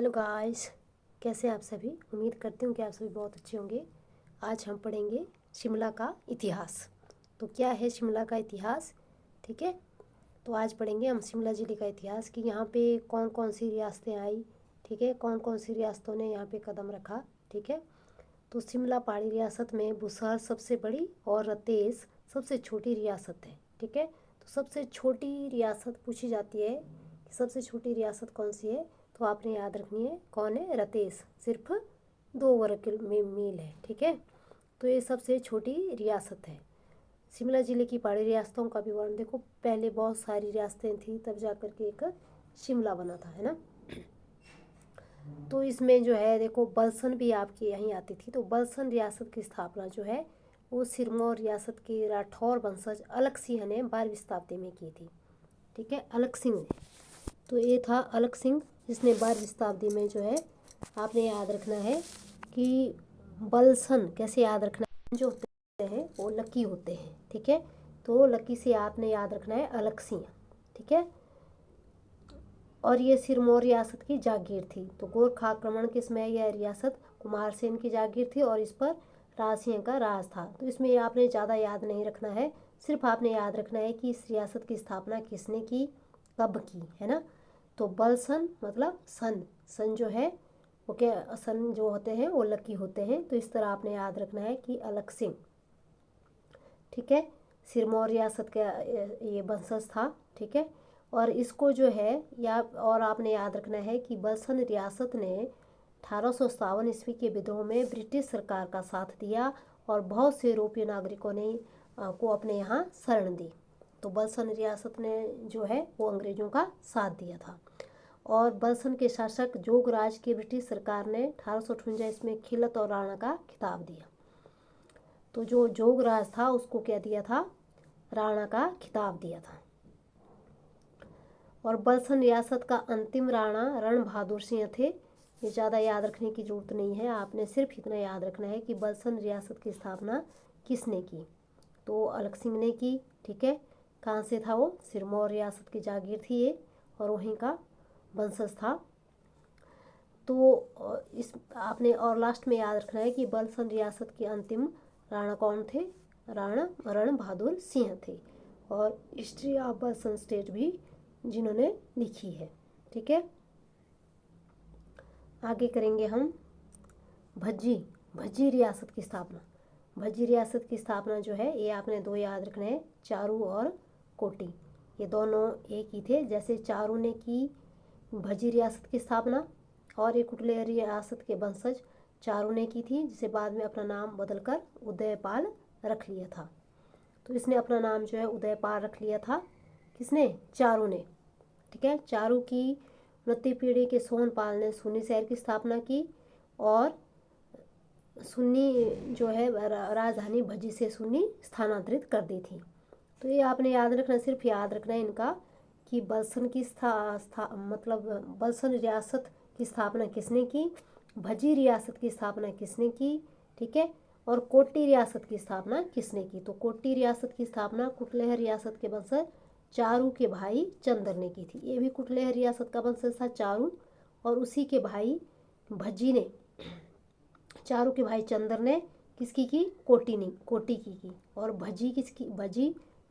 Hello guys, कैसे हैं आप सभी। उम्मीद करती हूँ कि आप सभी बहुत अच्छे होंगे। आज हम पढ़ेंगे शिमला का इतिहास। तो क्या है शिमला का इतिहास, ठीक है। तो आज पढ़ेंगे हम शिमला ज़िले का इतिहास कि यहाँ पे कौन कौन सी रियासतें आई, ठीक है, कौन कौन सी रियासतों ने यहाँ पे कदम रखा, ठीक है। तो शिमला पहाड़ी रियासत में बुसहर सबसे बड़ी और रतेश सबसे छोटी रियासत है, ठीक है। तो सबसे छोटी रियासत पूछी जाती है कि सबसे छोटी रियासत कौन सी है, तो आपने याद रखनी है कौन है, रतेश। सिर्फ 2 वर्ग मील है, ठीक है। तो ये सबसे छोटी रियासत है। शिमला ज़िले की पहाड़ी रियासतों का विवरण देखो, पहले बहुत सारी रियासतें थी तब जा कर के एक शिमला बना था, है ना। तो इसमें जो है देखो, बलसन भी आपकी यहीं आती थी। तो बलसन रियासत की स्थापना जो है वो सिरमौर रियासत के राठौर वंशज अलग सिंह ने 12वीं शताब्दी में की थी, ठीक है, अलग सिंह ने। तो ये था अलग सिंह जिसने 12वीं शताब्दी में जो है, आपने याद रखना है कि बलसन कैसे याद रखना है, जो होते हैं वो लकी होते हैं, ठीक है। तो लकी से आपने याद रखना है अलग सिंह, ठीक है। और ये सिरमौर रियासत की जागीर थी। तो गोरखा आक्रमण के समय यह रियासत कुमारसेन की जागीर थी और इस पर राजसिंह का राज था। तो इसमें आपने ज़्यादा याद नहीं रखना है, सिर्फ आपने याद रखना है कि इस रियासत की स्थापना किसने की, कब की, है ना। तो बलसन मतलब सन, सन जो है वो क्या, सन जो होते हैं वो लकी होते हैं। तो इस तरह आपने याद रखना है कि अलग सिंह, ठीक है, सिरमौर रियासत का ये वंशज था, ठीक है। और इसको जो है या और आपने याद रखना है कि बलसन रियासत ने 1857 ईस्वी के विद्रोह में ब्रिटिश सरकार का साथ दिया और बहुत से यूरोपीय नागरिकों ने को अपने यहाँ शरण दी। तो बलसन रियासत ने जो है वो अंग्रेजों का साथ दिया था। और बलसन के शासक जोगराज की ब्रिटिश सरकार ने 1858 ईस्वी में खिलत और राणा का खिताब दिया। तो जो जोगराज था उसको क्या दिया था, राणा का खिताब दिया था। और बलसन रियासत का अंतिम राणा रण बहादुर सिंह थे। ये ज़्यादा याद रखने की ज़रूरत नहीं है, आपने सिर्फ इतना याद रखना है कि बलसन रियासत की स्थापना किसने की, तो अलग सिंह ने की, ठीक है। कहाँ से था वो, सिरमौर रियासत की जागीर थी ये और वहीं का वंशज था। तो इस आपने और लास्ट में याद रखना है कि बलसन रियासत के अंतिम राणा कौन थे, राणा रण बहादुर सिंह थे। और हिस्ट्री ऑफ बलसन स्टेट भी जिन्होंने लिखी है, ठीक है। आगे करेंगे हम भज्जी, भज्जी रियासत की स्थापना। भज्जी रियासत की स्थापना जो है ये आपने 2 याद रखने हैं, चारू और कोटी। ये दोनों एक ही थे। जैसे चारू ने की भज्जी रियासत की स्थापना और एक कुटले रियासत के वंशज चारू ने की थी, जिसे बाद में अपना नाम बदलकर उदयपाल रख लिया था। तो इसने अपना नाम जो है उदयपाल रख लिया था, किसने, चारू ने, ठीक है। चारू की मृत्यु पीढ़ी के सोनपाल ने सुन्नी शहर की स्थापना की और सुन्नी जो है राजधानी भज्जी से सुन्नी स्थानांतरित कर दी थी। तो ये आपने याद रखना, सिर्फ याद रखना है इनका कि बलसन की मतलब बलसन रियासत की स्थापना किसने की, भज्जी रियासत की स्थापना किसने की, ठीक है। और कोटी रियासत की स्थापना किसने की। तो कोटी रियासत की स्थापना कुटलेहर रियासत के वंशज चारू के भाई चंदर ने की थी। ये भी कुटलेहर रियासत का वंशज था चारू, और उसी के भाई भज्जी ने, चारू के भाई चंदर ने किसकी की, कोटी की। और भज्जी किसकी,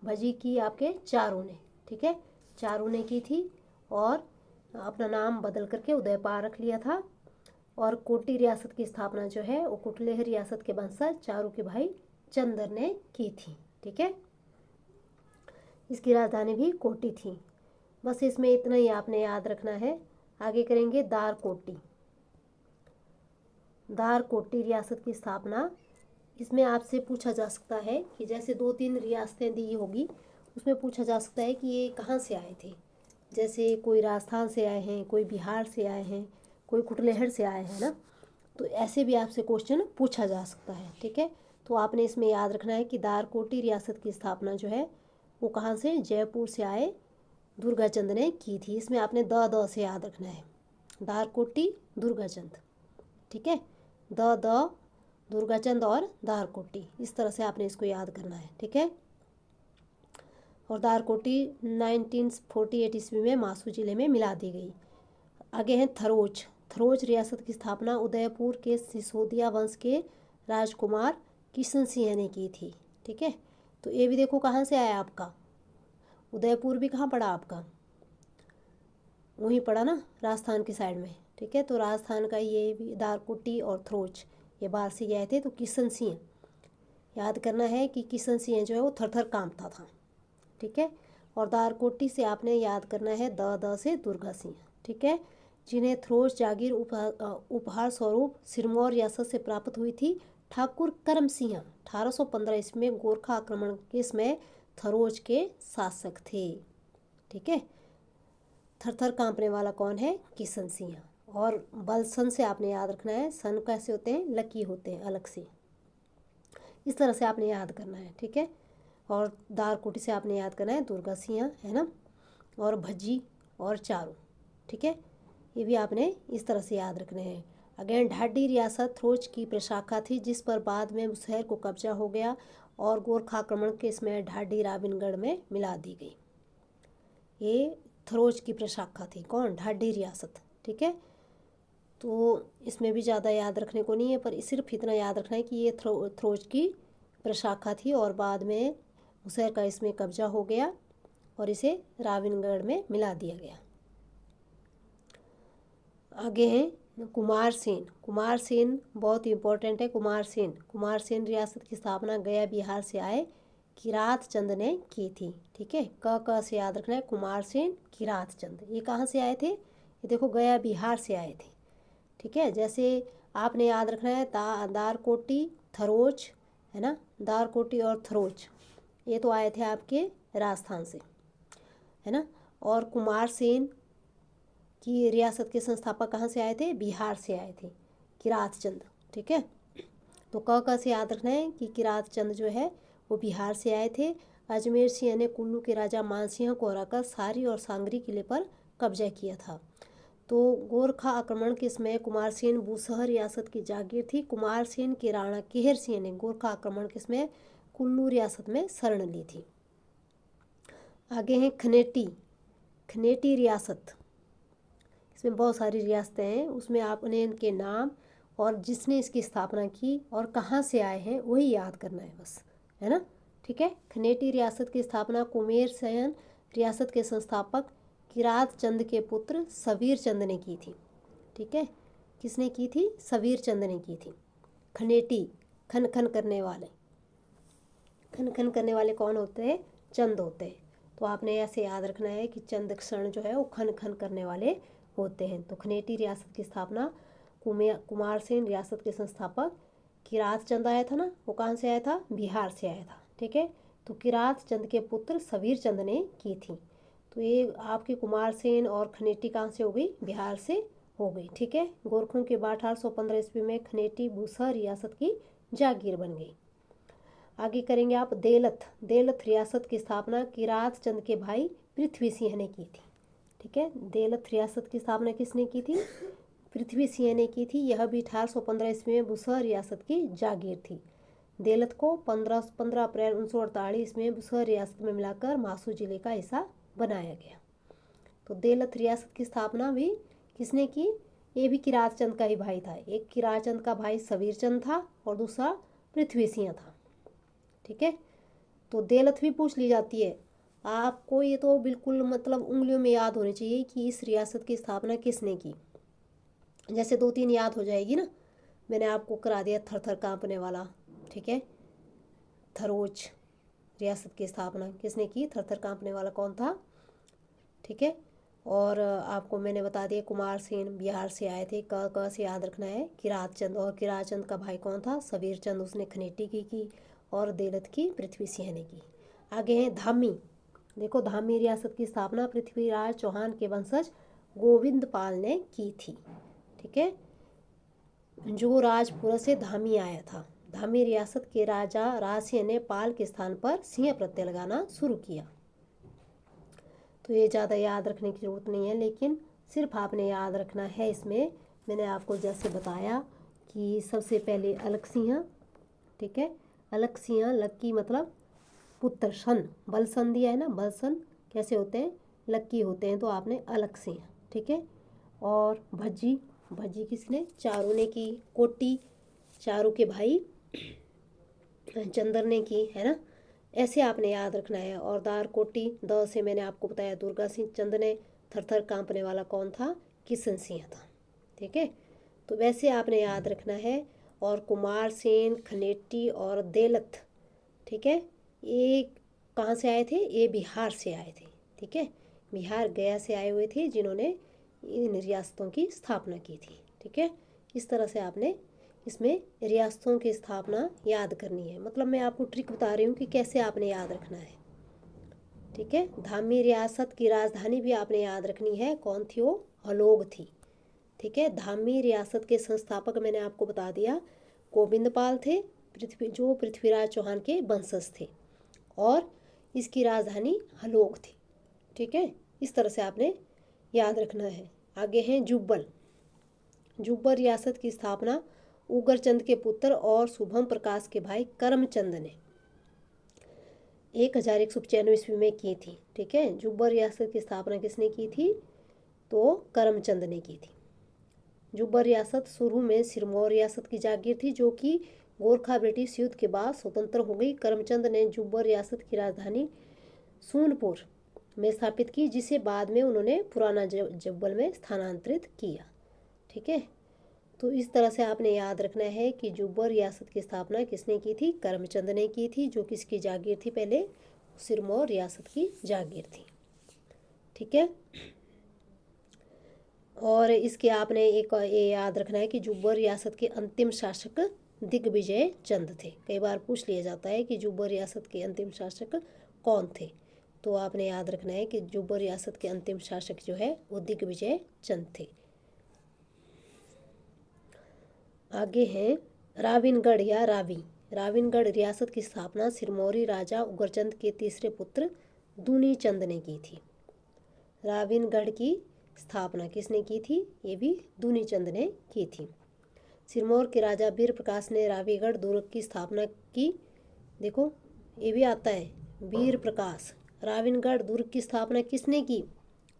भज्जी की आपके चारू ने, ठीक है, चारू ने की थी और अपना नाम बदल करके उदयपाल रख लिया था। और कोटी रियासत की स्थापना जो है वो कुटलेहर रियासत के वंशज चारू के भाई चंदर ने की थी, ठीक है। इसकी राजधानी भी कोटी थी। बस इसमें इतना ही आपने याद रखना है। आगे करेंगे दारकोटी। दारकोटी रियासत की स्थापना, इसमें आपसे पूछा जा सकता है कि जैसे 2-3 रियासतें दी होगी, उसमें पूछा जा सकता है कि ये कहाँ से आए थे। जैसे कोई राजस्थान से आए हैं, कोई बिहार से आए हैं, कोई कुटलेहर से आए हैं ना। तो ऐसे भी आपसे क्वेश्चन पूछा जा सकता है, ठीक है। तो आपने इसमें याद रखना है कि दारकोटी रियासत की स्थापना जो है वो कहाँ से, जयपुर से आए दुर्गाचंद ने की थी। इसमें आपने द से याद रखना है, दारकोटी दुर्गाचंद, ठीक है, द दुर्गाचंद और दारकोटी, इस तरह से आपने इसको याद करना है, ठीक है। और दारकोटी 1948 ईस्वी में मासू जिले में मिला दी गई। आगे है थरोच। थरोज रियासत की स्थापना उदयपुर के सिसोदिया वंश के राजकुमार किशन सिंह ने की थी। ठीक है, तो ये भी देखो कहाँ से आया आपका, उदयपुर भी कहाँ पड़ा आपका, वहीं पड़ा ना, राजस्थान की साइड में। ठीक है, तो राजस्थान का ये भी दारकुटी और थरोज ये बाहर से गए थे। तो किशन सिंह याद करना है कि किशन सिंह जो है वो थर कांपता था। ठीक है, और दारकोटी से आपने याद करना है द से दुर्गा सिंह। ठीक है, जिन्हें थरोज जागीर उपहार स्वरूप सिरमौर रियासत से प्राप्त हुई थी। ठाकुर करम सिंह 1815 ईस्वी में गोरखा आक्रमण के समय थरोज के शासक थे। ठीक है, थर कांपने वाला कौन है, किशन सिंह। और बलसन से आपने याद रखना है, सन कैसे होते हैं, लकी होते हैं अलग से, इस तरह से आपने याद करना है। ठीक है, और दारकोटी से आपने याद करना है दुर्गा सिंह, है ना, और भज्जी और चारू। ठीक है, ये भी आपने इस तरह से याद रखने हैं। अगेन ढाडी रियासत थरोज की प्रशाखा थी, जिस पर बाद में उस शहर को कब्जा हो गया और गोरखा आक्रमण के समय ढाडी राविनगढ़ में मिला दी गई। ये थरोज की प्रशाखा थी, कौन, ढाडी रियासत। ठीक है, तो इसमें भी ज़्यादा याद रखने को नहीं है, पर सिर्फ इतना याद रखना है कि ये थरोज की प्रशाखा थी और बाद में मुसहर का इसमें कब्जा हो गया और इसे राविनगढ़ में मिला दिया गया। आगे हैं कुमार सेन। कुमार सेन बहुत इम्पोर्टेंट है। कुमार सेन रियासत की स्थापना गया बिहार से आए किरात चंद ने की थी। ठीक है, क से याद रखना है, कुमार सेन किरात चंद, ये कहाँ से आए थे, ये देखो गया बिहार से आए थे। ठीक है, जैसे आपने याद रखना है दारकोटी थरोज, है ना, दारकोटी और थरोज ये तो आए थे आपके राजस्थान से, है ना। और कुमार सेन की रियासत के संस्थापक कहाँ से आए थे, बिहार से आए थे, किरात चंद। ठीक है, तो क से याद रखना है कि किरात चंद जो है वो बिहार से आए थे। अजमेर सिंह ने कुल्लू के राजा मानसिंह को हराकर सारी और सांगरी किले पर कब्जा किया था। तो गोरखा आक्रमण के समय कुमार सेन बूसहर रियासत की जागीर थी। कुमार सेन के राणा केहर सिंह ने गोरखा आक्रमण के समय कुल्लू रियासत में शरण ली थी। आगे हैं खनेटी रियासत। इसमें बहुत सारी रियासतें हैं, उसमें आपने इनके नाम और जिसने इसकी स्थापना की और कहाँ से आए हैं वही याद करना है बस, है ना। ठीक है, खनेटी रियासत की स्थापना कुमेर सैन रियासत के संस्थापक किरात चंद के पुत्र सबीर चंद ने की थी। ठीक है, किसने की थी, सबीर चंद ने की थी। खनेटी खन खन करने वाले, खन खन करने वाले कौन होते हैं, चंद होते हैं। तो आपने ऐसे याद रखना है कि चंद क्षण जो है वो खन खन करने वाले होते हैं। तो खनेटी रियासत की स्थापना कुमार सेन रियासत के संस्थापक किरात चंद आया था ना, वो कहाँ से आया था, बिहार से आया था। ठीक है, तो किरात चंद के पुत्र सबीर चंद ने की थी। तो ये आपके कुमार सेन और खनेटी कहाँ से हो गई, बिहार से हो गई। ठीक है, गोरखों के बाद 1815 ईस्वी में खनेटी बूसहर रियासत की जागीर बन गई। आगे करेंगे आप देलथ रियासत की स्थापना किरात चंद के भाई पृथ्वी सिंह ने की थी। ठीक है, देलथ रियासत की स्थापना किसने की थी, पृथ्वी सिंह ने की थी। यह भी 1815 ईस्वी में बुसहर रियासत की जागीर थी। देलथ को 15 अप्रैल 1948 में बुसहर रियासत में मिलाकर मासू जिले का हिस्सा बनाया गया। तो देलथ रियासत की स्थापना भी किसने की, ये भी किरात चंद का ही भाई था। एक किरात चंद का भाई सबीर चंद था और दूसरा पृथ्वी सिंह था। ठीक है, तो देलथ भी पूछ ली जाती है आपको, ये तो बिल्कुल मतलब उंगलियों में याद होनी चाहिए कि इस रियासत की स्थापना किसने की। जैसे 2-3 याद हो जाएगी ना, मैंने आपको करा दिया थर कांपने वाला। ठीक है, थरोज रियासत की स्थापना किसने की, थर कांपने वाला कौन था। ठीक है, और आपको मैंने बता दिया कुमार सेन बिहार से आए थे, क से याद रखना है किरात चंद, और किरात चंद का भाई कौन था, सबीर चंद, उसने खनेटी की और देलथ की पृथ्वी सिंह ने की। आगे हैं धामी। देखो धामी रियासत की स्थापना पृथ्वीराज चौहान के वंशज गोविंद पाल ने की थी। ठीक है, जो राजपुर से धामी आया था। धामी रियासत के राजा राज सिंह ने पाल के स्थान पर सिंह प्रत्यय लगाना शुरू किया। तो ये ज़्यादा याद रखने की ज़रूरत नहीं है, लेकिन सिर्फ आपने याद रखना है। इसमें मैंने आपको जैसे बताया कि सबसे पहले अलग सिंह, ठीक है, अलग सिंह, लक्की मतलब पुत्र, सन बलसन दिया है ना, बलसन कैसे होते हैं, लक्की होते हैं, तो आपने अलग सिंह। ठीक है, और भज्जी भज्जी किसने? चारू ने की। कोटी चारू के भाई चंदर ने की, है ना। ऐसे आपने याद रखना है। और दार कोटी, द से मैंने आपको बताया दुर्गा सिंह, चंद ने थर कांपने वाला कौन था? किशन सिंह था। ठीक है, तो वैसे आपने याद रखना है। और कुमार सेन, खनेटी और देलथ, ठीक है, ये कहाँ से आए थे? ये बिहार से आए थे। ठीक है, बिहार गया से आए हुए थे जिन्होंने इन रियासतों की स्थापना की थी। ठीक है, इस तरह से आपने इसमें रियासतों की स्थापना याद करनी है। मतलब मैं आपको ट्रिक बता रही हूँ कि कैसे आपने याद रखना है। ठीक है, धामी रियासत की राजधानी भी आपने याद रखनी है। कौन थी वो? हलोग थी। ठीक है, धामी रियासत के संस्थापक मैंने आपको बता दिया गोविंदपाल थे, जो पृथ्वीराज चौहान के वंशज थे, और इसकी राजधानी हलोग थी। ठीक है, इस तरह से आपने याद रखना है। आगे हैं जुब्बल। जुब्बल रियासत की स्थापना उगरचंद के पुत्र और शुभम प्रकाश के भाई करमचंद ने 1195 ईस्वी में की थी। ठीक है, जुब्बल रियासत की स्थापना किसने की थी? तो करमचंद ने की थी। जुब्बल रियासत शुरू में सिरमौर रियासत की जागीर थी, जो कि गोरखा ब्रिटिश युद्ध के बाद स्वतंत्र हो गई। करमचंद ने जुब्बल रियासत की राजधानी सूनपुर में स्थापित की, जिसे बाद में उन्होंने पुराना जुब्बल में स्थानांतरित किया। ठीक है, तो इस तरह से आपने याद रखना है कि जुब्बल रियासत की स्थापना किसने की थी? करमचंद ने की थी, जो किसकी जागीर थी? पहले सिरमौर रियासत की जागीर थी। ठीक है, और इसके आपने एक ये याद रखना है कि जुब्बल रियासत के अंतिम शासक दिग्विजय चंद थे। कई बार पूछ लिया जाता है कि जुब्बल रियासत के अंतिम शासक कौन थे, तो आपने याद रखना है कि जुब्बल रियासत के अंतिम शासक जो है वो दिग्विजय चंद थे। आगे हैं राविनगढ़ या रावी। राविनगढ़ रियासत की स्थापना सिरमौरी राजा उगरचंद के तीसरे पुत्र दूनी चंद ने की थी। राविनगढ़ की स्थापना किसने की थी? ये भी दूनी चंद ने की थी। सिरमौर के राजा वीर प्रकाश ने रावीगढ़ दुर्ग की स्थापना की। देखो ये भी आता है, वीर प्रकाश। राविनगढ़ दुर्ग की स्थापना किसने की?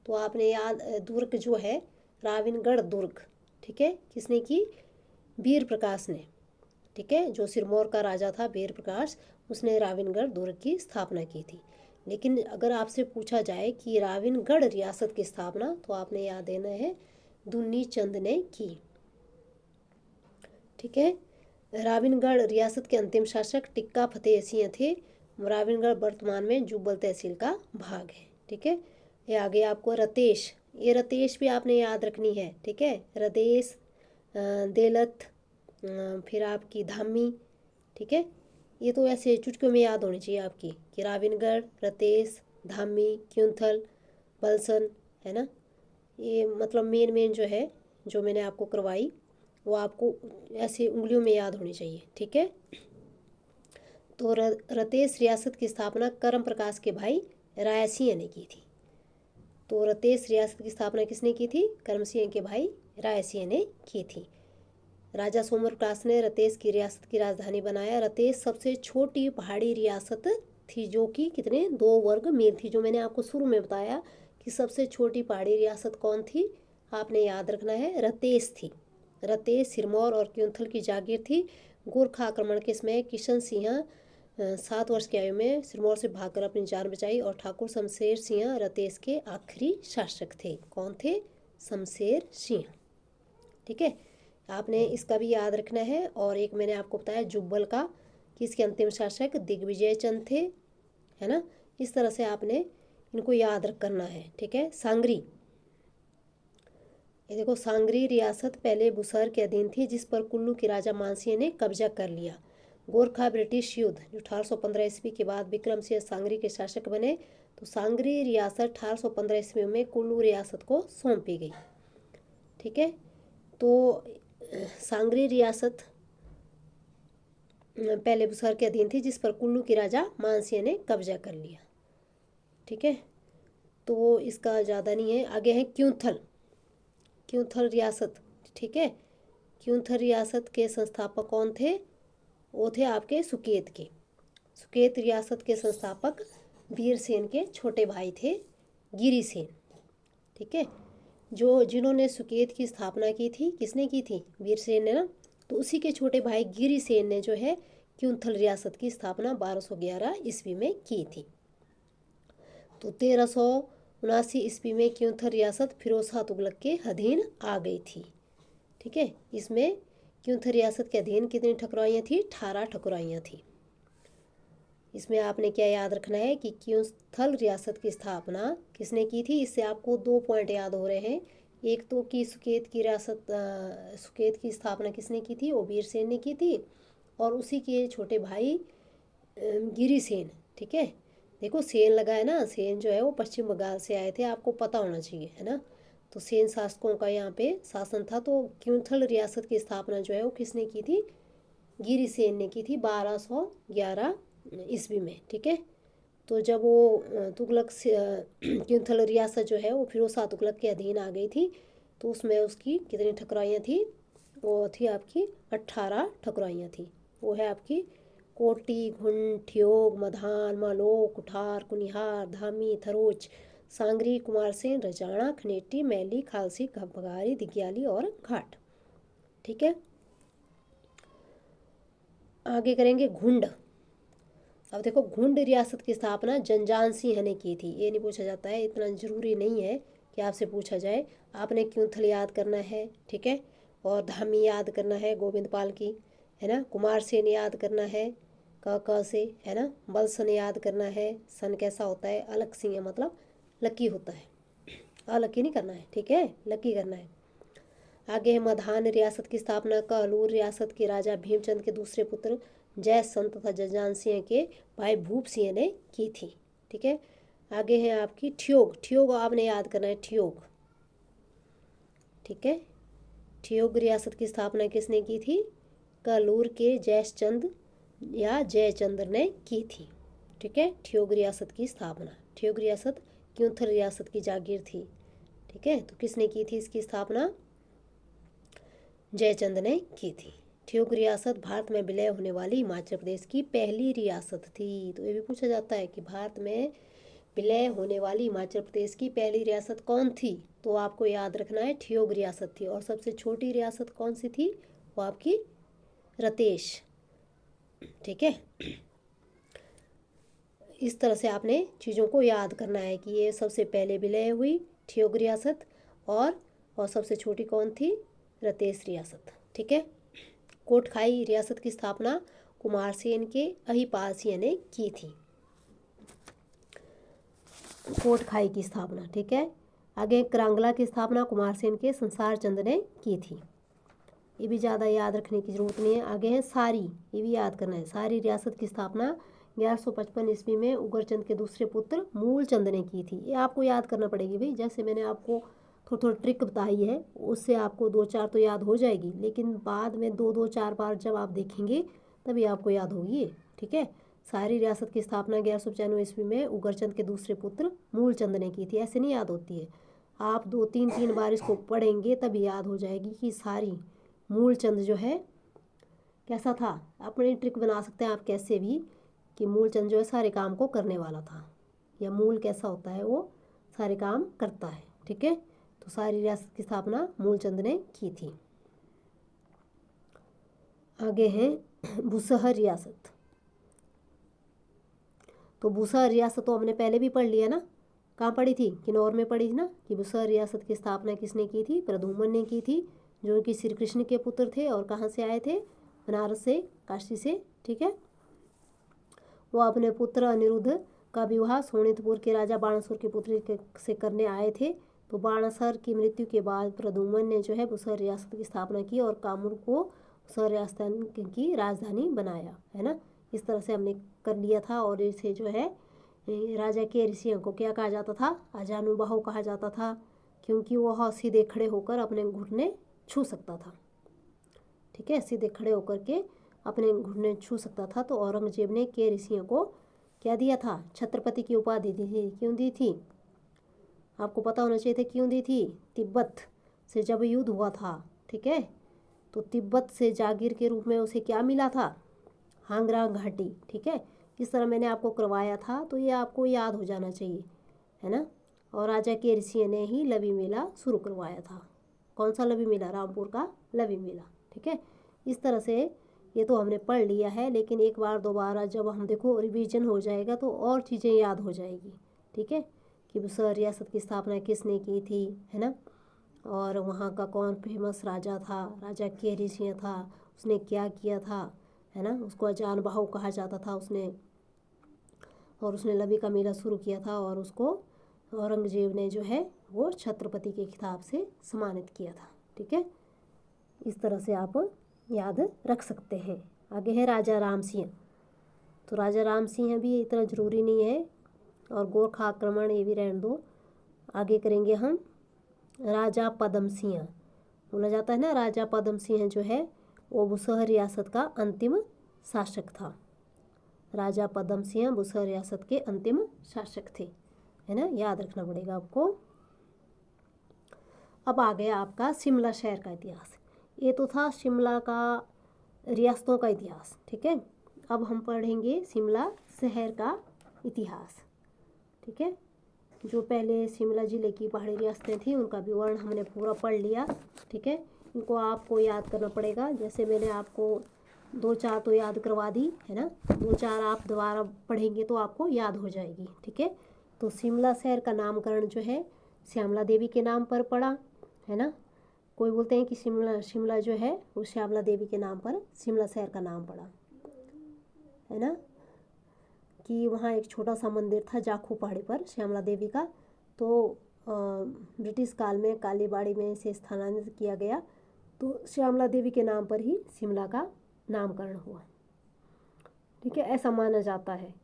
तो आपने याद, दुर्ग जो है राविनगढ़ दुर्ग, ठीक है, किसने की? वीर प्रकाश ने। ठीक है, जो सिरमौर का राजा था वीर प्रकाश, उसने राविनगढ़ दुर्ग की स्थापना की थी। लेकिन अगर आपसे पूछा जाए कि राविनगढ़ रियासत की स्थापना, तो आपने याद देना है दूनी चंद ने की। ठीक है, राविनगढ़ रियासत के अंतिम शासक टिक्का फतेह सिंह थे। राविनगढ़ वर्तमान में जुब्बल तहसील का भाग है। ठीक है, ये आगे आपको रतेश, ये रतेश भी आपने याद रखनी है। ठीक है, रदेश, देलथ, फिर आपकी धामी। ठीक है, ये तो ऐसे चुटकियों में याद होनी चाहिए आपकी कि राविनगढ़, रतेश, धामी, क्यूंथल, बलसन, है ना। ये मतलब मेन जो है, जो मैंने आपको करवाई, वो आपको ऐसे उंगलियों में याद होनी चाहिए। ठीक है, तो रतेश रियासत की स्थापना करम प्रकाश के भाई रायसिंह ने की थी। तो रतेश रियासत की स्थापना किसने की थी? करम सिंह के भाई रायसिंह ने की थी। राजा सोमर प्रकाश ने रतेश की रियासत की राजधानी बनाया। रतेश सबसे छोटी पहाड़ी रियासत थी, जो कि कितने 2 वर्ग मील थी। जो मैंने आपको शुरू में बताया कि सबसे छोटी पहाड़ी रियासत कौन थी, आपने याद रखना है, रतेश थी। रतेश सिरमौर और क्यूंथल की जागीर थी। गोरखा आक्रमण के समय किशन सिंह 7 वर्ष की आयु में सिरमौर से भागकर अपनी जान बचाई, और ठाकुर शमशेर सिंह रतेश के आखिरी शासक थे। कौन थे? शमशेर सिंह। ठीक है, आपने इसका भी याद रखना है। और एक मैंने आपको बताया जुब्बल का, कि इसके अंतिम शासक दिग्विजय चंद थे, है ना। इस तरह से आपने इनको याद करना है। ठीक है, सांगरी, ये देखो, सांगरी रियासत पहले बुसहर के अधीन थी, जिस पर कुल्लू के राजा मानसिंह ने कब्जा कर लिया। गोरखा ब्रिटिश युद्ध जो 1815 ईस्वी के बाद विक्रम सिंह सांगरी के शासक बने, तो सांगरी रियासत 1815 ईस्वी में कुल्लू रियासत को सौंपी गई। ठीक है, तो सांगरी रियासत पहले बुसहर के अधीन थी, जिस पर कुल्लू के राजा मानसिंह ने कब्जा कर लिया। ठीक है, तो इसका ज़्यादा नहीं है। आगे है क्यूंथल, क्यूंथल रियासत। ठीक है, क्यूंथल रियासत के संस्थापक कौन थे? वो थे आपके सुकेत के। सुकेत रियासत के संस्थापक वीरसेन के छोटे भाई थे गिरिसेन। ठीक है, जो जिन्होंने सुकेत की स्थापना की थी, किसने की थी? वीरसेन ने ना। तो उसी के छोटे भाई गिरिसेन ने जो है क्युंथल रियासत की स्थापना 1211 ईस्वी में की थी। तो 1379 ईस्वी में क्युंथल रियासत फिरोज शाह तुगलक के अधीन आ गई थी। ठीक है, इसमें क्युंथल रियासत के अधीन कितनी ठकुराइयाँ थी? 18 ठकुराइयाँ थी। इसमें आपने क्या याद रखना है कि क्युंथल रियासत की स्थापना किसने की थी? इससे आपको 2 पॉइंट याद हो रहे हैं। एक तो कि सुकेत की स्थापना किसने की थी? वो वीरसेन ने की थी, और उसी के छोटे भाई गिरिसेन। ठीक है, देखो सेन लगा है ना, सेन जो है वो पश्चिम बंगाल से आए थे, आपको पता होना चाहिए, है ना। तो सेन शासकों का यहाँ पे शासन था। तो क्युंथल रियासत की स्थापना जो है वो किसने की थी? गिरिसेन ने की थी 1211 ईस्वी में। ठीक है, तो जब वो तुगलक से क्युंथल रियासत जो है वो फिरोज शाह तुगलक के अधीन आ गई थी, तो उसमें उसकी कितनी ठकुराइयाँ थी? वो थी आपकी 18 ठकुराइयाँ थी। वो है आपकी कोटी, घुंड, ठियोग, मधान, मालोक, कुठार, कुनिहार, धामी, थरोच, सांगरी, कुमारसेन, रजाना, खनेटी, मैली, खालसी, घबगारी, दिग्याली और घाट। ठीक है, आगे करेंगे घुंड। अब देखो, घुंड रियासत की स्थापना जनजान सिंह ने की थी। ये नहीं पूछा जाता है, इतना ज़रूरी नहीं है कि आपसे पूछा जाए। आपने क्युंथल याद करना है, ठीक है, और धामी याद करना है गोविंद पाल की, है ना। कुमारसेन याद करना है क से, है ना। बलसन याद करना है, सन कैसा होता है? अलग सिंह मतलब लकी होता है, अलकी नहीं करना है, ठीक है, लकी करना है। आगे है मधान रियासत की स्थापना कहलूर रियासत के राजा भीमचंद के दूसरे पुत्र जय संत तथा जजान सिंह के भाई भूप सिंह ने की थी। ठीक है, आगे है आपकी ठियोग। ठियोग आपने याद करना है, ठियोग। ठीक है, ठियोग रियासत की स्थापना किसने की थी? कहलूर के जयचंद या जयचंद्र ने की थी। ठीक है, ठियोग रियासत की स्थापना। ठियोग रियासत क्युंथल रियासत की जागीर थी। ठीक है, तो किसने की थी इसकी स्थापना? जयचंद ने की थी। ठियोग रियासत भारत में विलय होने वाली हिमाचल प्रदेश की पहली रियासत थी। तो ये भी पूछा जाता है कि भारत में विलय होने वाली हिमाचल प्रदेश की पहली रियासत कौन थी? तो आपको याद रखना है ठियोग रियासत थी। और सबसे छोटी रियासत कौन सी थी? वो आपकी रतेश। ठीक है, इस तरह से आपने चीज़ों को याद करना है कि ये सबसे पहले विलय हुई ठियोग रियासत, और सबसे छोटी कौन थी? रतेश रियासत। ठीक है, कोटखाई रियासत की स्थापना कुमारसेन के अहिपाल सिंह ने की थी। कोटखाई की स्थापना। ठीक है, आगे करांगला की स्थापना कुमारसेन के संसार चंद ने की थी। ये भी ज़्यादा याद रखने की जरूरत नहीं है। आगे है सारी, ये भी याद करना है। सारी रियासत की स्थापना 1155 ईस्वी में उगरचंद के दूसरे पुत्र मूलचंद ने की थी। ये आपको याद करना पड़ेगी भाई। जैसे मैंने आपको थोड़ी थोड़ी ट्रिक बताई है, उससे आपको 2-4 तो याद हो जाएगी, लेकिन बाद में 2-2-4 बार जब आप देखेंगे तभी आपको याद होगी। ठीक है, सारी रियासत की स्थापना 1195 ईस्वी में उगरचंद के दूसरे पुत्र मूलचंद ने की थी। ऐसे नहीं याद होती है, आप 2-3 बार इसको पढ़ेंगे तभी याद हो जाएगी कि सारी। मूलचंद जो है कैसा था? अपनी ट्रिक बना सकते हैं आप कैसे भी, कि मूलचंद जो है सारे काम को करने वाला था, या मूल कैसा होता है? वो सारे काम करता है। ठीक है, तो सारी रियासत की स्थापना मूलचंद ने की थी। आगे है बुसहर रियासत। तो बुसहर रियासत तो हमने पहले भी पढ़ लिया ना, कहाँ पढ़ी थी? किन्नौर में पढ़ी थी ना, कि बुसहर रियासत की स्थापना किसने की थी? प्रद्युम्न ने की थी, जो कि श्री कृष्ण के पुत्र थे, और कहाँ से आए थे? बनारस से, काशी से। ठीक है, वो अपने पुत्र अनिरुद्ध का विवाह शोणितपुर के राजा बाणासुर की पुत्री से करने आए थे। तो बाणासुर की मृत्यु के बाद प्रद्युम्न ने जो है बुसहर रियासत की स्थापना की और कामरूप को बुसहर रियासत की राजधानी बनाया, है ना। इस तरह से हमने कर लिया था। और इसे जो है राजा के ऋषियों को क्या कहा जाता था? अजानुबाहु कहा जाता था, क्योंकि वह सीधे खड़े होकर अपने घुटने छू सकता था। ठीक है, सीधे खड़े होकर के अपने घुटने छू सकता था। तो औरंगजेब ने के ऋषियों को क्या दिया था? छत्रपति की उपाधि दी थी। क्यों दी थी? आपको पता होना चाहिए था क्यों दी थी। तिब्बत से जब युद्ध हुआ था, ठीक है, तो तिब्बत से जागीर के रूप में उसे क्या मिला था? हांगरा घाटी। ठीक है, इस तरह मैंने आपको करवाया था, तो ये आपको याद हो जाना चाहिए, है ना। और राजा केरसिंह ने ही लवी मेला शुरू करवाया था। कौन सा लवी मेला? रामपुर का लवी मेला। ठीक है, इस तरह से ये तो हमने पढ़ लिया है, लेकिन एक बार दोबारा जब हम देखो रिवीजन हो जाएगा तो और चीज़ें याद हो जाएगी। ठीक है, कि बुसरा रियासत की स्थापना किसने की थी, है ना, और वहाँ का कौन फेमस राजा था, राजा केरसिंह था, उसने क्या किया था, है ना, उसको अजान बाहु कहा जाता था उसने, और उसने लवी का मेला शुरू किया था और उसको औरंगजेब ने जो है वो छत्रपति के खिताब से सम्मानित किया था। ठीक है, इस तरह से आप याद रख सकते हैं। आगे है राजा राम सिंह। तो राजा राम सिंह भी इतना ज़रूरी नहीं है, और गोरखा आक्रमण ये भी रहने दो। आगे करेंगे हम राजा पदम सिंह। बोला जाता है ना, राजा पदम सिंह जो है वो बुसहर रियासत का अंतिम शासक था। राजा पदम सिंह बुसहर रियासत के अंतिम शासक थे, है ना, याद रखना पड़ेगा आपको। अब आ गया आपका शिमला शहर का इतिहास। ये तो था शिमला का रियासतों का इतिहास। ठीक है, अब हम पढ़ेंगे शिमला शहर का इतिहास। ठीक है, जो पहले शिमला जिले की पहाड़ी रियासतें थी उनका विवरण हमने पूरा पढ़ लिया। ठीक है, इनको आपको याद करना पड़ेगा। जैसे मैंने आपको 2-4 तो याद करवा दी, है ना, 2-4 आप दोबारा पढ़ेंगे तो आपको याद हो जाएगी। ठीक है, तो शिमला शहर का नामकरण जो है श्यामला देवी के नाम पर पड़ा, है ना। कोई बोलते हैं कि शिमला जो है वो श्यामला देवी के नाम पर शिमला शहर का नाम पड़ा, है ना, कि वहाँ एक छोटा सा मंदिर था जाखू पहाड़ी पर श्यामला देवी का। तो ब्रिटिश काल में कालीबाड़ी में इसे स्थानांतरित किया गया, तो श्यामला देवी के नाम पर ही शिमला का नामकरण हुआ। ठीक है, ऐसा माना जाता है।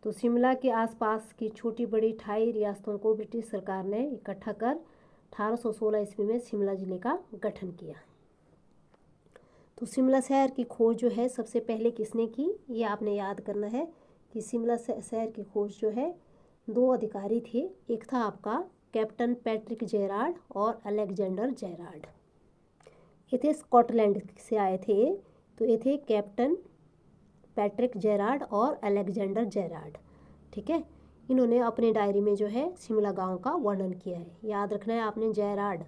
तो शिमला के आसपास की छोटी बड़ी 28 रियासतों को ब्रिटिश सरकार ने इकट्ठा कर 1816 ईस्वी में शिमला जिले का गठन किया। तो शिमला शहर की खोज जो है सबसे पहले किसने की, ये आपने याद करना है कि शिमला शहर की खोज जो है 2 अधिकारी थे। एक था आपका कैप्टन पैट्रिक जेरार्ड और अलेक्जेंडर जेरार्ड। ये थे स्कॉटलैंड से आए थे। तो ये थे कैप्टन पैट्रिक जेरार्ड और अलेक्जेंडर जेरार्ड। ठीक है, इन्होंने अपने डायरी में जो है शिमला गांव का वर्णन किया है। याद रखना है आपने, जेरार्ड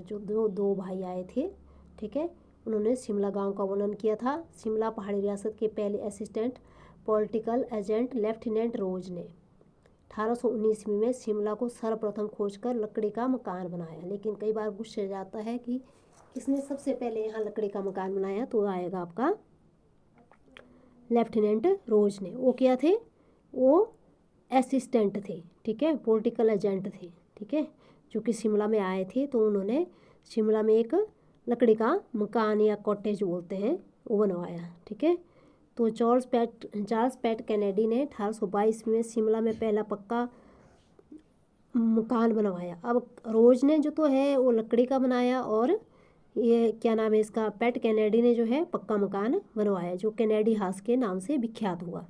जो दो भाई आए थे। ठीक है, उन्होंने शिमला गांव का वर्णन किया था। शिमला पहाड़ी रियासत के पहले असिस्टेंट पॉलिटिकल एजेंट लेफ्टिनेंट रोज ने 1819 ईस्वी में शिमला को सर्वप्रथम खोजकर लकड़ी का मकान बनाया। लेकिन कई बार पूछा जाता है कि किसने सबसे पहले यहाँ लकड़ी का मकान बनाया, तो आएगा आपका लेफ्टिनेंट रोज ने। वो क्या थे? वो असिस्टेंट थे। ठीक है, पॉलिटिकल एजेंट थे। ठीक है, जो कि शिमला में आए थे, तो उन्होंने शिमला में एक लकड़ी का मकान या कॉटेज बोलते हैं वो बनवाया। ठीक है, तो चार्ल्स पैट कैनेडी ने 1822 में शिमला में पहला पक्का मकान बनवाया। अब रोज ने जो तो है वो लकड़ी का बनाया, और ये क्या नाम है इसका, पैट कैनेडी ने जो है पक्का मकान बनवाया, जो कैनेडी हाउस के नाम से विख्यात हुआ।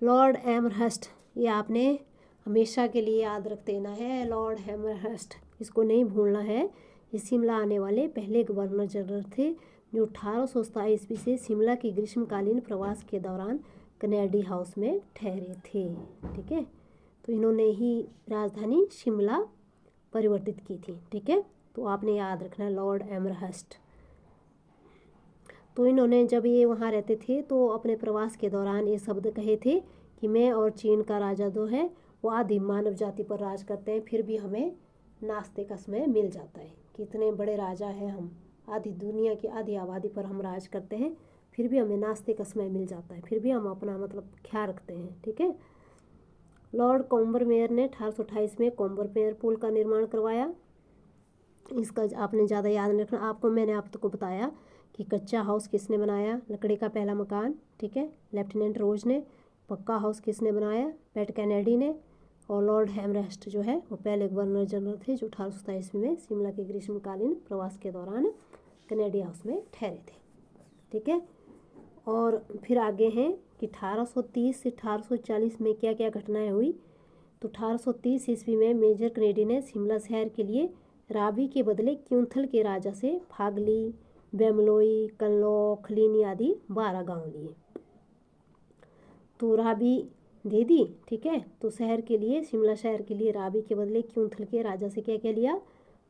लॉर्ड एमहर्स्ट, ये आपने हमेशा के लिए याद रख देना है। लॉर्ड एमहर्स्ट, इसको नहीं भूलना है। ये शिमला आने वाले पहले गवर्नर जनरल थे, जो 1827 ईस्वी से शिमला की ग्रीष्मकालीन प्रवास के दौरान कैनेडी हाउस में ठहरे थे। ठीक है, तो इन्होंने ही राजधानी शिमला परिवर्तित की थी। ठीक है, तो आपने याद रखना है लॉर्ड एमहर्स्ट। तो इन्होंने जब ये वहाँ रहते थे तो अपने प्रवास के दौरान ये शब्द कहे थे कि मैं और चीन का राजा जो है वो आधी मानव जाति पर राज करते हैं, फिर भी हमें नाश्ते का समय मिल जाता है। कितने बड़े राजा हैं हम, आधी दुनिया की आधी आबादी पर हम राज करते हैं, फिर भी हमें नाश्ते का समय मिल जाता है, फिर भी हम अपना मतलब ख्याल रखते हैं। ठीक है, लॉर्ड कॉम्बरमेयर ने 1828 में कॉम्बरमेयर पुल का निर्माण करवाया। इसका आपने ज़्यादा याद नहीं रखना। आपको मैंने आप तक को बताया कि कच्चा हाउस किसने बनाया, लकड़ी का पहला मकान। ठीक है, लेफ्टिनेंट रोज ने। पक्का हाउस किसने बनाया, पैट कैनेडी ने। और लॉर्ड एमहर्स्ट जो है वो पहले गवर्नर जनरल थे, जो 1827 ईस्वी में शिमला के ग्रीष्मकालीन प्रवास के दौरान कैनेडी हाउस में ठहरे थे। ठीक है, और फिर आगे हैं कि 1830 से 1840 में क्या क्या घटनाएं हुई। तो 1830 ईस्वी में मेजर कैनेडी ने शिमला शहर के लिए रावी के बदले क्यूंथल के राजा से फागली, बेमलोई, कल्लो, खलीनी आदि 12 गांव लिए। तो रावी दे दी। ठीक है, तो शहर के लिए, शिमला शहर के लिए रावी के बदले क्यूंथल के राजा से क्या क्या लिया?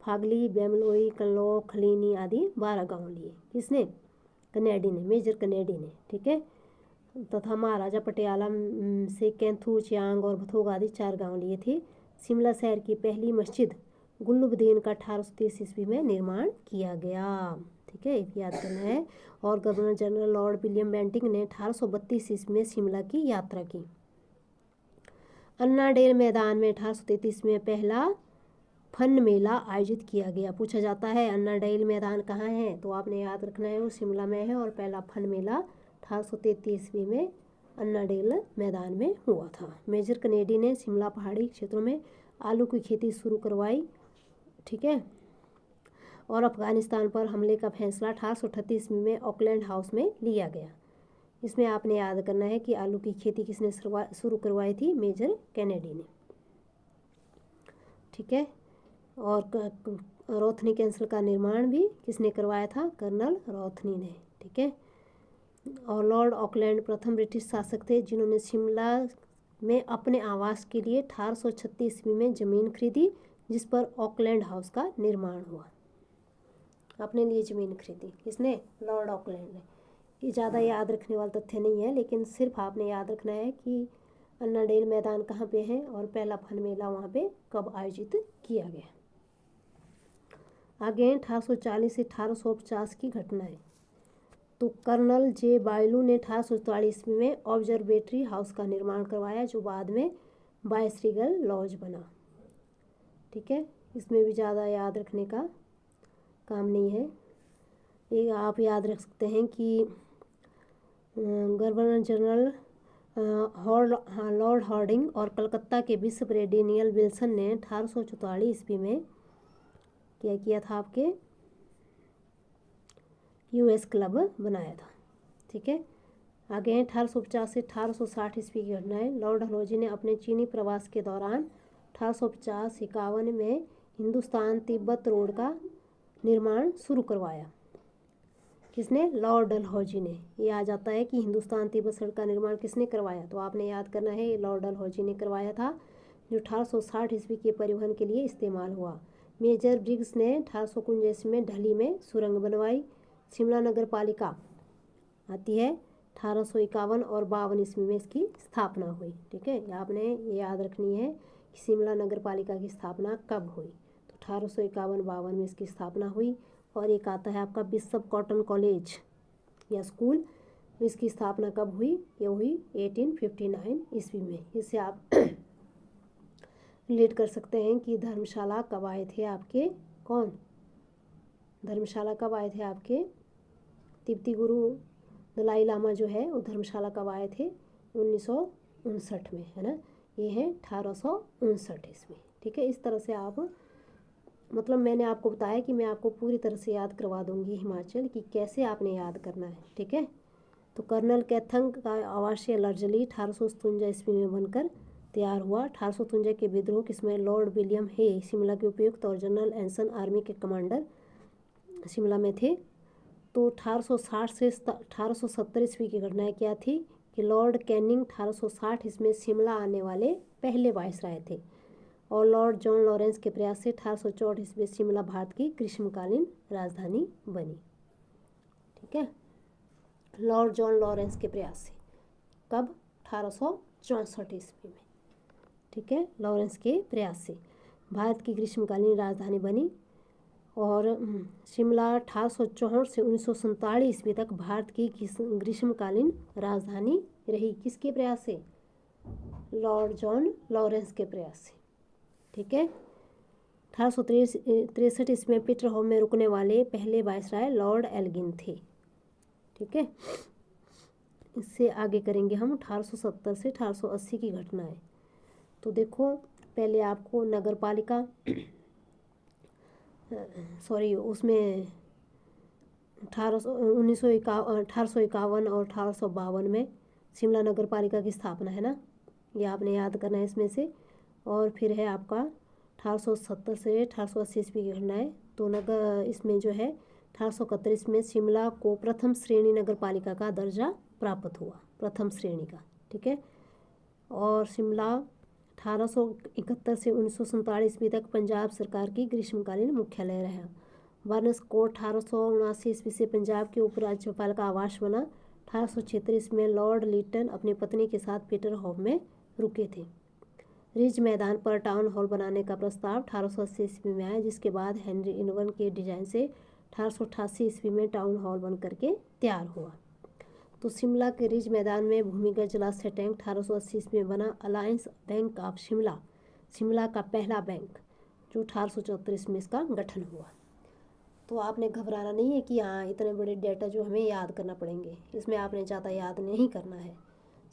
फागली, बेमलोई, कल्लोख, खलीनी आदि 12 गाँव लिए। किसने? कनेडी ने, मेजर कनेडी ने। ठीक है, तथा महाराजा पटियाला से कैंथू, चियांग और भथोग आदि 4 गाँव लिए थे। शिमला शहर की पहली मस्जिद गुल्लुबदीन का 1830 ईस्वी में निर्माण किया गया। ठीक है, याद करना है। और Governor General Lord William Bentinck ने 1832 ईस्वी में शिमला की यात्रा की। अन्ना डेल मैदान में 1833 में पहला फन मेला आयोजित किया गया। पूछा जाता है अन्ना डेल मैदान कहाँ है, तो आपने याद रखना है वो शिमला में है। और पहला फन मेला 1833 ईस्वी में अन्ना डेल मैदान में हुआ था। मेजर कनेडी ने शिमला पहाड़ी क्षेत्रों में आलू की खेती शुरू करवाई। ठीक है, और अफगानिस्तान पर हमले का फैसला 1838 ईस्वी में ऑकलैंड हाउस में लिया गया। इसमें आपने याद करना है कि आलू की खेती किसने शुरू करवाई थी? मेजर कैनेडी ने। ठीक है, और रोथनी कैंसल का निर्माण भी किसने करवाया था? कर्नल रोथनी ने। ठीक है, और लॉर्ड ऑकलैंड प्रथम ब्रिटिश शासक थे जिन्होंने शिमला में अपने आवास के लिए 1836 ईस्वी में ज़मीन खरीदी, जिस पर ऑकलैंड हाउस का निर्माण हुआ। अपने लिए ज़मीन खरीदी किसने? लॉर्ड ऑकलैंड ने। ये ज़्यादा याद रखने वाला तथ्य नहीं है, लेकिन सिर्फ आपने याद रखना है कि अन्ना डेल मैदान कहाँ पे है और पहला फन मेला वहाँ पे कब आयोजित किया गया। आगे 1840 से 1850 की घटना है। तो कर्नल जे बायलू ने 1844 ईस्वी में ऑब्जर्वेटरी हाउस का निर्माण करवाया, जो बाद में वाइसरीगल लॉज बना। ठीक है, इसमें भी ज़्यादा याद रखने का काम नहीं है। एक आप याद रख सकते हैं कि गवर्नर जनरल लॉर्ड हार्डिंग और कलकत्ता के बिशप डेनियल विल्सन ने 1844 ईस्वी में क्या किया था? आपके यूएस क्लब बनाया था। ठीक है, आगे हैं 1850 से 1860 ईस्वी की घटना है। लॉर्ड डलहौजी ने अपने चीनी प्रवास के दौरान 1850-51 में हिंदुस्तान तिब्बत रोड का निर्माण शुरू करवाया। किसने? लॉर्ड डलहौजी ने। ये आ जाता है कि हिंदुस्तान तिब्बत सड़क का निर्माण किसने करवाया, तो आपने याद करना है ये लॉर्ड डलहौजी ने करवाया था, जो 1860 ईस्वी के परिवहन के लिए इस्तेमाल हुआ। मेजर ब्रिग्स ने 1859 ईस्वी में ढली में सुरंग बनवाई। शिमला नगर पालिका आती है 1851 और 52 ईस्वी में इसकी स्थापना हुई। ठीक है, आपने ये याद रखनी है कि शिमला नगर पालिका की स्थापना कब हुई, तो 1851-52 में इसकी स्थापना हुई। और एक आता है आपका बिशप कॉटन कॉलेज या स्कूल, इसकी स्थापना कब हुई? ये हुई 1859 ईस्वी में। इससे आप रिलेट कर सकते हैं कि धर्मशाला कब आए थे आपके? कौन? धर्मशाला कब आए थे आपके? तिब्बती गुरु दलाई लामा जो है वो धर्मशाला कब आए थे? 1959 में, है ना। ये है 1859 ईस्वी। ठीक है, इस तरह से आप मतलब मैंने आपको बताया कि मैं आपको पूरी तरह से याद करवा दूंगी हिमाचल की कैसे आपने याद करना है। ठीक है, तो कर्नल कैथंग का आवासीय लर्जली 1857 ईस्वी में बनकर तैयार हुआ। 1857 के विद्रोह किसमें? लॉर्ड विलियम हे शिमला के उपयुक्त और जनरल एंसन आर्मी के कमांडर शिमला में थे। तो 1860 से 1870 ईस्वी की घटनाएं क्या थी कि लॉर्ड कैनिंग 1860 ईस्वी में शिमला आने वाले पहले वायसराय थे, और लॉर्ड जॉन लॉरेंस के प्रयास से 1864 ईस्वी में शिमला भारत की ग्रीष्मकालीन राजधानी बनी। ठीक है, लॉर्ड जॉन लॉरेंस के प्रयास से कब? 1864 ईस्वी में। ठीक है, लॉरेंस के प्रयास से भारत की ग्रीष्मकालीन राजधानी बनी। और शिमला 1864 से 1947 ईस्वी तक भारत की ग्रीष्मकालीन राजधानी रही। किसके प्रयास से? लॉर्ड जॉन लॉरेंस के प्रयास से। ठीक है, 1863 ईस्वी में पीटरहोम में रुकने वाले पहले वायसराय लॉर्ड एल्गिन थे। ठीक है, इससे आगे करेंगे हम 1870 से 1880 की घटनाएं। तो देखो, पहले आपको नगर पालिका उसमें 1851 और 1852 में शिमला नगर पालिका की स्थापना है ना, ये आपने याद करना है इसमें से। और फिर है आपका 1870 से 1880 ईस्वी की घटनाएं। तो नगर इसमें जो है 1831 में शिमला को प्रथम श्रेणी नगर पालिका का दर्जा प्राप्त हुआ, प्रथम श्रेणी का। ठीक है, और शिमला 1871 से 1947 ईस्वी तक पंजाब सरकार की ग्रीष्मकालीन मुख्यालय रहा। वारनस्कोट 1879 ईस्वी से पंजाब के उपराज्यपाल का आवास बना। 1836 में लॉर्ड लिटन अपनी पत्नी के साथ पीटर हॉफ में रुके थे। रिज मैदान पर टाउन हॉल बनाने का प्रस्ताव 1880 ईस्वी में आया, जिसके बाद हेनरी इनवन के डिजाइन से 1888 ईस्वी में टाउन हॉल बन करके तैयार हुआ। तो शिमला के रिज मैदान में भूमिगत जलाशय टैंक 1880 ईस्वी में बना। Alliance bank of Shimla, Shimla का पहला बैंक, जो 1874 में इसका गठन हुआ। तो आपने घबराना नहीं है कि हाँ इतने बड़े डेटा जो हमें याद करना पड़ेंगे, इसमें आपने ज़्यादा याद नहीं करना है।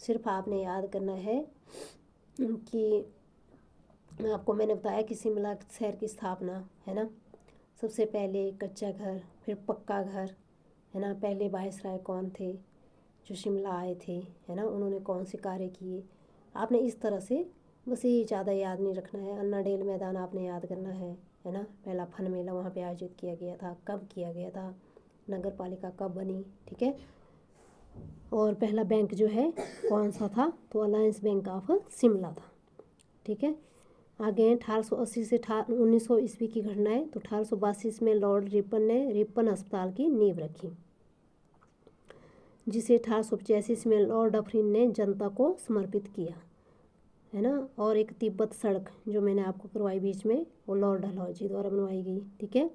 सिर्फ आपने याद करना है कि आपको मैंने बताया कि शिमला शहर की स्थापना है ना, सबसे पहले कच्चा घर, फिर पक्का घर, है ना। पहले वायसराय कौन थे जो शिमला आए थे, है ना, उन्होंने कौन से कार्य किए। आपने इस तरह से बस ये ज़्यादा याद नहीं रखना है। अन्ना डेल मैदान आपने याद करना है ना। पहला फन मेला वहाँ पे आयोजित किया गया था, कब किया गया था, नगर पालिका कब बनी, ठीक है। और पहला बैंक जो है कौन सा था, तो अलायंस बैंक ऑफ शिमला था, ठीक है। आगे 1880 से 1900 ईस्वी की घटनाएं। तो 1882 में लॉर्ड रिपन ने रिपन अस्पताल की नींव रखी, जिसे 1885 में लॉर्ड डफरिन ने जनता को समर्पित किया, है ना। और एक तिब्बत सड़क जो मैंने आपको करवाई बीच में, वो लॉर्ड डलहौजी द्वारा बनवाई गई, ठीक है।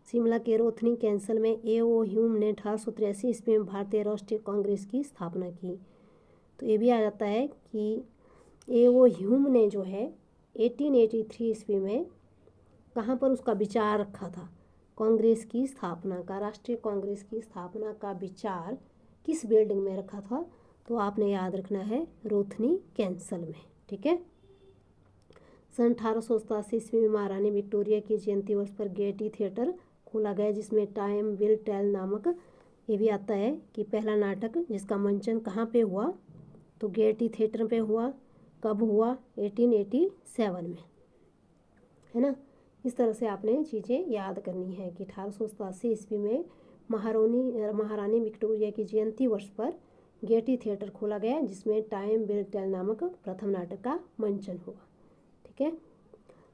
शिमला के रोथनी कैंसल में A.O. ह्यूम ने 1883 ईस्वी में भारतीय राष्ट्रीय कांग्रेस की स्थापना की। तो ये भी आ जाता है कि A.O. ह्यूम ने जो है 1883 ईस्वी में कहाँ पर उसका विचार रखा था, कांग्रेस की स्थापना का, राष्ट्रीय कांग्रेस की स्थापना का विचार किस बिल्डिंग में रखा था, तो आपने याद रखना है रोथनी कैंसल में, ठीक है। सन 1887 ईस्वी में महारानी विक्टोरिया की जयंती वर्ष पर गेयटी थिएटर खोला गया, जिसमें टाइम विल टेल नामक, ये भी आता है कि पहला नाटक जिसका मंचन कहाँ पे हुआ, तो गेयटी थिएटर पे हुआ। कब हुआ, 1887 में, है ना। इस तरह से आपने चीज़ें याद करनी है कि 1887 ईस्वी में महारानी विक्टोरिया की जयंती वर्ष पर गेयटी थिएटर खोला गया, जिसमें टाइम विल टेल नामक प्रथम नाटक का मंचन हुआ, ठीक है।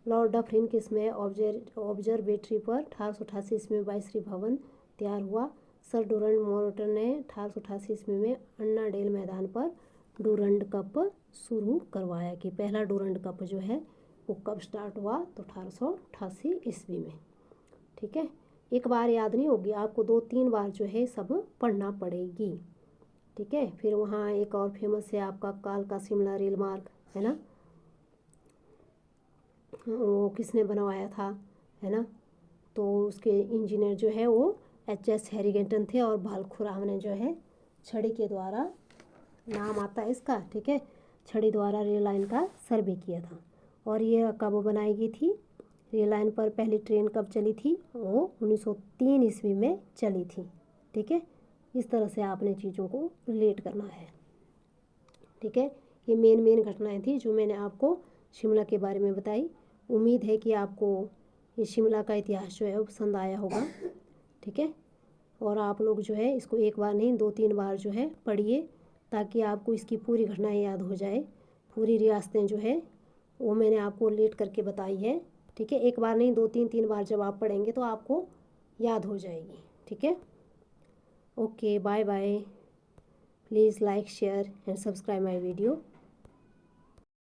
लॉर्ड डफरिन के समय ऑब्जर्वेटरी पर 1888 ईस्वी में वायसराय भवन तैयार हुआ। सर डूरंड मोरटन ने 1888 ईस्वी में अन्ना डेल मैदान पर डूरंड कप शुरू करवाया। कि पहला डूरंड कप जो है वो कब स्टार्ट हुआ, तो 1888 ईस्वी में, ठीक है। एक बार याद नहीं होगी, आपको 2-3 बार जो है सब पढ़ना पड़ेगी, ठीक है। फिर वहाँ एक और फेमस है आपका कालका शिमला रेल मार्ग, है ना, वो किसने बनवाया था, है ना, तो उसके इंजीनियर जो है वो H.S. हैरिगेटन थे, और भालखुराम ने जो है छड़ी के द्वारा, नाम आता है इसका, ठीक है, छड़ी द्वारा रेल लाइन का सर्वे किया था। और ये कब बनाई गई थी, रेल लाइन पर पहली ट्रेन कब चली थी, वो 1903 ईस्वी में चली थी, ठीक है। इस तरह से आपने चीज़ों को रिलेट करना है, ठीक है। ये मेन घटनाएं थी जो मैंने आपको शिमला के बारे में बताई। उम्मीद है कि आपको ये शिमला का इतिहास जो है वो पसंद आया होगा, ठीक है। और आप लोग जो है इसको एक बार नहीं 2-3 बार जो है पढ़िए, ताकि आपको इसकी पूरी घटनाएं याद हो जाए। पूरी रियासतें जो है वो मैंने आपको रिलेट करके बताई है, ठीक है। एक बार नहीं 2-3 बार जब आप पढ़ेंगे तो आपको याद हो जाएगी, ठीक है। Okay, bye bye. Please like, share and subscribe my video.